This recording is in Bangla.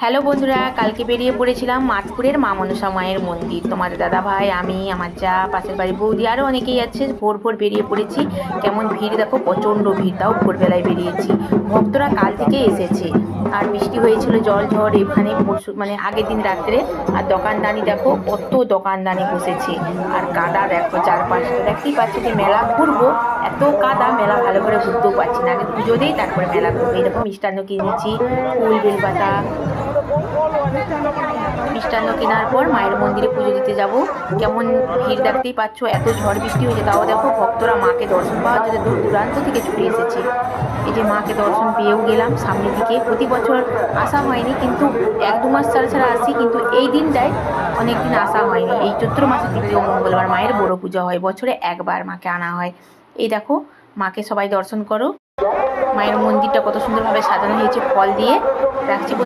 হ্যালো বন্ধুরা, কালকে বেরিয়ে পড়েছিলাম মাতপুরের মা মনসা মায়ের মন্দির। তোমাদের দাদা ভাই, আমি, আমার যা, পাশের বাড়ি বৌদি, আরও অনেকেই আছে। ভোর ভোর বেরিয়ে পড়েছি। কেমন ভিড় দেখো, প্রচণ্ড ভিড়, তাও ভোরবেলায় বেরিয়েছি। ভক্তরা কাল থেকে এসেছে। আর বৃষ্টি হয়েছিল, জল ঝড় এখানে পরশু মানে আগের দিন রাত্রে। আর দোকানদানি দেখো, কত দোকানদানি বসেছে। আর কাদা দেখো চারপাশটা, দেখতেই পাচ্ছি যে মেলা ঘুরবো, এত কাদা, মেলা ভালো করে ঘুরতেও পারছি না। আগে পুজো দিই, তারপরে মেলা ঘুরবো। এরকম মিষ্টান্ন কিনেছি, ফুল বেলপাতা, মিষ্টান্ন কেনার পর মায়ের মন্দিরে পুজো দিতে যাব। কেমন ভিড় দেখতেই পাচ্ছ, এত ঝড় বৃষ্টি হয়েছে, তাও দেখো ভক্তরা মাকে দর্শন পাওয়ার জন্য দূর দূরান্ত থেকে ছুটে এসেছে। এই যে মাকে দর্শন পেয়েও গেলাম সামনে দিকে। প্রতি বছর আসা হয়নি, কিন্তু এক দু মাস ছাড়া ছাড়া আসি, কিন্তু এই দিনটায় অনেক দিন আসা হয়নি। এই চৈত্র মাসের তৃতীয় মঙ্গলবার মায়ের বড় পুজো হয়, বছরে একবার মাকে আনা হয়। এই দেখো, মাকে সবাই দর্শন করো। মায়ের মন্দিরটা কত সুন্দরভাবে সাজানো হয়েছে ফল দিয়ে। রাখছি।